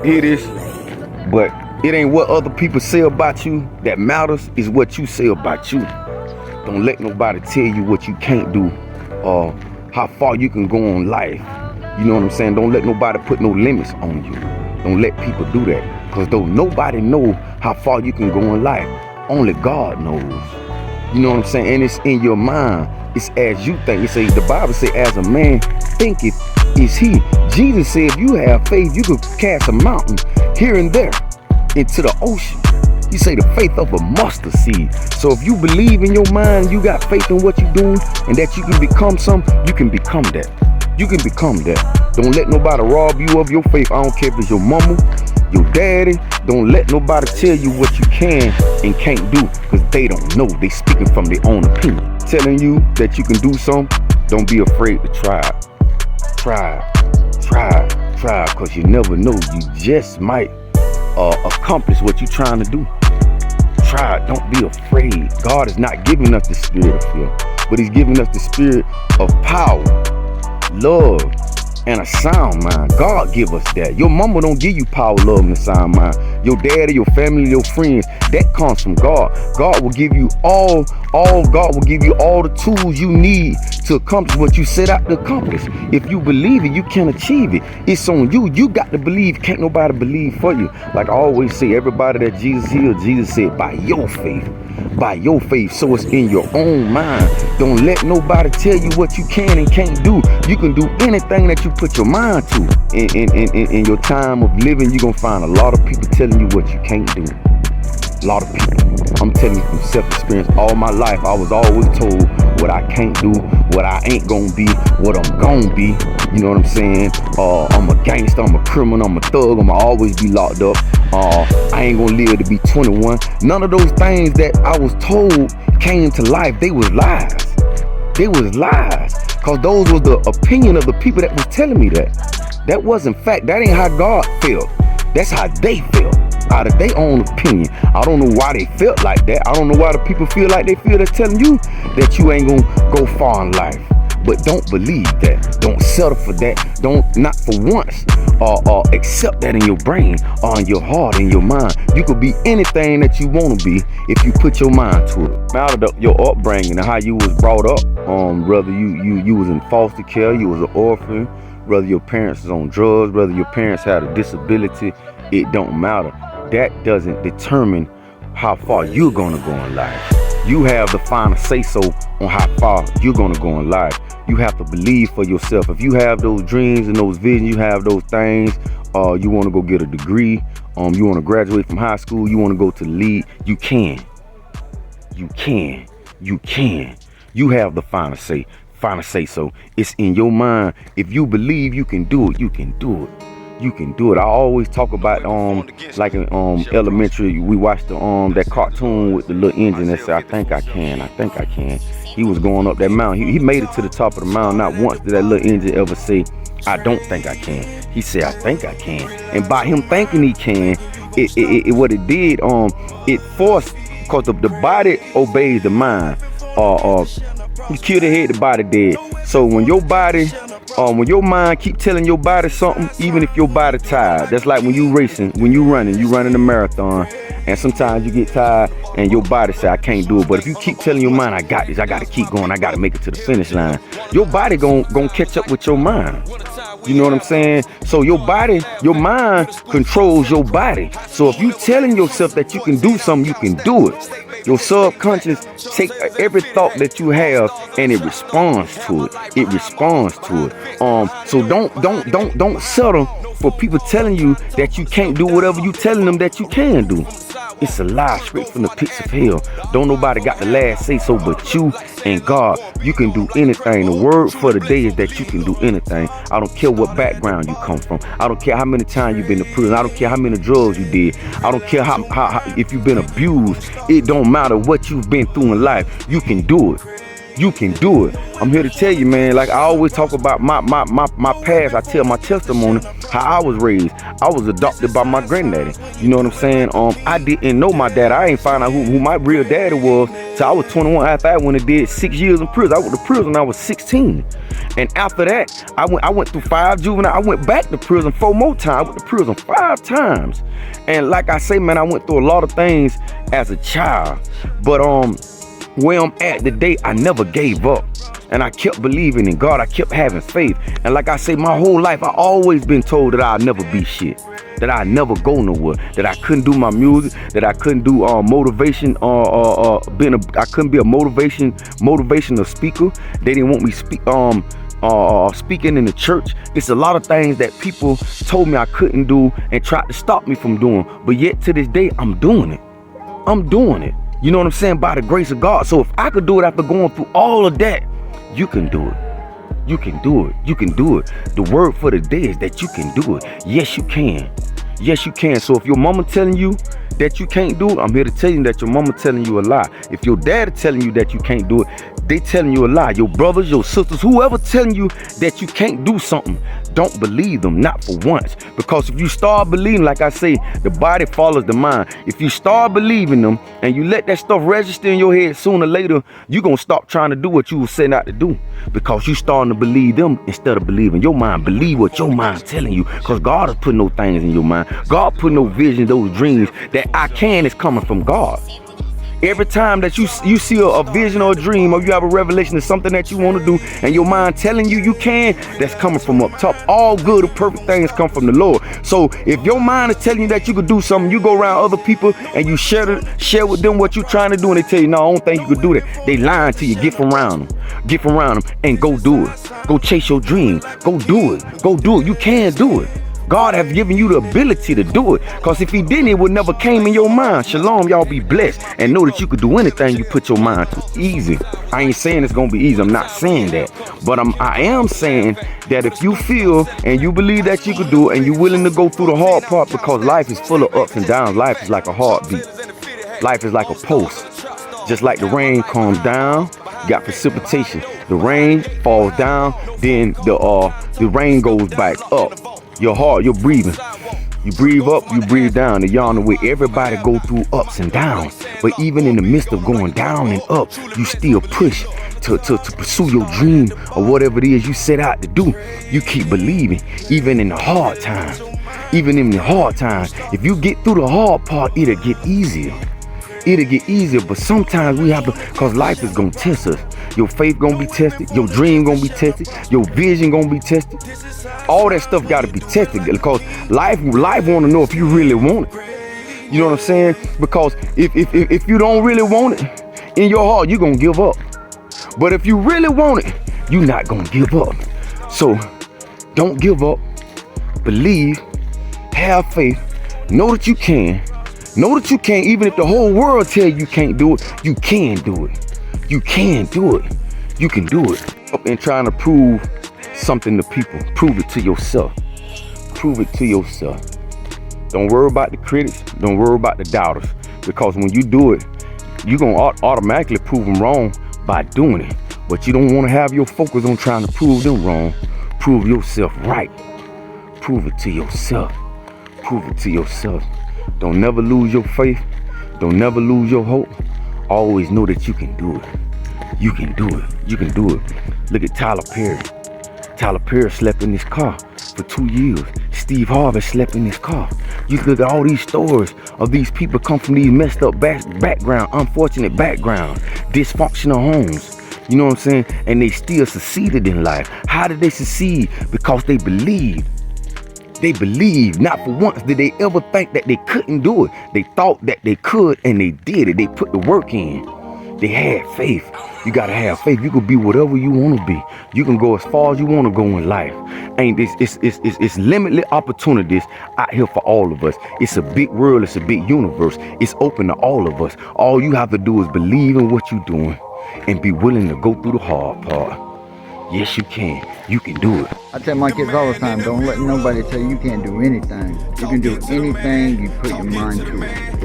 It is, but it ain't what other people say about you that matters, is what you say about you. Don't let nobody tell you what you can't do or how far you can go in life. You know what I'm saying? Don't let nobody put no limits on you. Don't let people do that. Because though nobody know how far you can go in life, only God knows. You know what I'm saying? And it's in your mind. It's as you think. It says, the Bible says, as a man thinketh is he. Jesus said, if you have faith, you could cast a mountain here and there into the ocean. He say the faith of a mustard seed. So if you believe in your mind, you got faith in what you're doing, and that you can become something, you can become that. You can become that. Don't let nobody rob you of your faith. I don't care if it's your mama, your daddy. Don't let nobody tell you what you can and can't do, because they don't know. They speaking from their own opinion. Telling you that you can do something, don't be afraid to try it. Try, because you never know. You just might accomplish what you're trying to do. Try it. Don't be afraid. God is not giving us the spirit of fear, but he's giving us the spirit of power, love, and a sound mind. God give us that. Your mama don't give you power, love, and a sound mind. Your daddy, your family, your friends, that comes from God. God will give you all God will give you all the tools you need to accomplish what you set out to accomplish. If you believe it, you can achieve it. It's on you. You got to believe. Can't nobody believe for you. Like I always say, everybody that Jesus healed, Jesus said, by your faith. By your faith. So it's in your own mind. Don't let nobody tell you what you can and can't do. You can do anything that you put your mind to. In your time of living, you're going to find a lot of people telling you what you can't do. A lot of people. I'm telling you from self-experience. All my life, I was always told what I can't do, what I ain't gonna be, what I'm gonna be. You know what I'm saying? I'm a gangster, I'm a criminal, I'm a thug, I'm gonna always be locked up. I ain't gonna live to be 21. None of those things that I was told came to life. They was lies. They was lies. Because those was the opinion of the people that was telling me that. That wasn't fact. That ain't how God felt. That's how they felt. Out of their own opinion. I don't know why they felt like that. I don't know why the people feel like they feel. That's telling you that you ain't gonna go far in life. But don't believe that. Don't settle for that. Don't, not for once, accept that in your brain or in your heart, in your mind. You could be anything that you want to be if you put your mind to it. Out of your upbringing and how you was brought up, whether you was in foster care, you was an orphan, whether your parents was on drugs, whether your parents had a disability, it don't matter. That doesn't determine how far you're gonna go in life. You have the final say-so on how far you're gonna go in life. You have to believe for yourself. If you have those dreams and those visions, you have those things, you wanna go get a degree, you wanna graduate from high school, you wanna go to the league, you can. You can. You can. You have the final say-so. It's in your mind. If you believe you can do it, you can do it. You can do it. I always talk about like in elementary, we watched that cartoon with the little engine that said, I think I can. He was going up that mountain. He made it to the top of the mountain. Not once did that little engine ever say, I don't think I can. He said, I think I can. And by him thinking he can, what it did, it forced, because the body obeys the mind. You kill the head, the body dead. So when your body, when your mind keep telling your body something, even if your body tired, that's like when you racing, when you running a marathon, and sometimes you get tired and your body say, I can't do it. But if you keep telling your mind, I got this, I gotta keep going, I gotta make it to the finish line, your body gonna catch up with your mind. You know what I'm saying? So your mind controls your body. So if you telling yourself that you can do something, you can do it. Your subconscious take every thought that you have and it responds to it. It responds to it. So don't settle for people telling you that you can't do whatever you telling them that you can do. It's a lie straight from the pits of hell. Don't nobody got the last say so but you and God. You can do anything. The word for the day is that you can do anything. I don't care what background you come from. I don't care how many times you've been to prison. I don't care how many drugs you did. I don't care how if you've been abused. It don't matter what you've been through in life. You can do it. You can do it. I'm here to tell you, man, like I always talk about my past. I tell my testimony, how I was raised. I was adopted by my granddaddy. You know what I'm saying? I didn't know my dad. I ain't find out who my real daddy was till I was 21. After I went and did 6 years in prison. I went to prison when I was 16. And after that, I went through 5 juvenile. I went back to prison 4 more times. I went to prison 5 times. And like I say, man, I went through a lot of things as a child. But where I'm at today, I never gave up. And I kept believing in God. I kept having faith. And like I say, my whole life, I always been told that I'll never be shit. That I never go nowhere. That I couldn't do my music. That I couldn't do motivation. I couldn't be a motivational speaker. They didn't want me speaking in the church. It's a lot of things that people told me I couldn't do and tried to stop me from doing. But yet to this day, I'm doing it. I'm doing it. You know what I'm saying? By the grace of God. So if I could do it after going through all of that, you can do it. You can do it. You can do it. The word for the day is that you can do it. Yes, you can. Yes, you can. So if your mama telling you that you can't do it, I'm here to tell you that your mama telling you a lie. If your dad telling you that you can't do it, they telling you a lie. Your brothers, your sisters, whoever telling you that you can't do something, don't believe them, not for once. Because if you start believing, like I say, the body follows the mind. If you start believing them and you let that stuff register in your head, sooner or later, you're going to stop trying to do what you were setting out to do. Because you starting to believe them instead of believing your mind. Believe what your mind's telling you. Because God has put no things in your mind. God put no vision, those dreams. That I can is coming from God. Every time that you see a vision or a dream, or you have a revelation of something that you want to do, and your mind telling you you can, that's coming from up top. All good or perfect things come from the Lord. So if your mind is telling you that you could do something, you go around other people and you share with them what you're trying to do, and they tell you, no, I don't think you could do that. They lying to you. Get from around them and go do it. Go chase your dream. Go do it. Go do it. You can do it. God has given you the ability to do it. Because if he didn't, it would never came in your mind. Shalom, y'all be blessed. And know that you could do anything you put your mind to. Easy. I ain't saying it's going to be easy. I'm not saying that. But I am saying that if you feel and you believe that you could do it and you're willing to go through the hard part, because life is full of ups and downs. Life is like a heartbeat. Life is like a pulse. Just like the rain comes down, you got precipitation. The rain falls down, then the rain goes back up. Your heart, you're breathing. You breathe up, you breathe down. And y'all know where everybody go through ups and downs. But even in the midst of going down and up, you still push to pursue your dream or whatever it is you set out to do. You keep believing, even in the hard times. Even in the hard times, if you get through the hard part, it'll get easier. It'll get easier, but sometimes we have to, because life is going to test us. Your faith going to be tested. Your dream going to be tested. Your vision going to be tested. All that stuff got to be tested, because life want to know if you really want it. You know what I'm saying? Because if you don't really want it in your heart, you're going to give up. But if you really want it, you're not going to give up. So don't give up. Believe. Have faith. Know that you can. Know that you can. Even if the whole world tell you can't do it, you can do it. You can do it. You can do it. Up and trying to prove something to people. Prove it to yourself. Prove it to yourself. Don't worry about the critics. Don't worry about the doubters. Because when you do it, you're going to automatically prove them wrong by doing it. But you don't want to have your focus on trying to prove them wrong. Prove yourself right. Prove it to yourself. Prove it to yourself. Don't never lose your faith. Don't never lose your hope. Always know that you can do it. You can do it. You can do it. Look at Tyler Perry. Tyler Perry slept in his car for 2 years. Steve Harvey slept in his car. You look at all these stories of these people come from these messed up background, unfortunate backgrounds, dysfunctional homes. You know what I'm saying? And they still succeeded in life. How did they succeed? Because they believed. They believed. Not for once did they ever think that they couldn't do it. They thought that they could, and they did it. They put the work in. They had faith. You gotta have faith. You can be whatever you want to be. You can go as far as you want to go in life. And it's limitless opportunities out here for all of us. It's a big world. It's a big universe. It's open to all of us. All you have to do is believe in what you're doing and be willing to go through the hard part. Yes, you can. You can do it. I tell my kids all the time, don't let nobody tell you you can't do anything. You can do anything you put your mind to.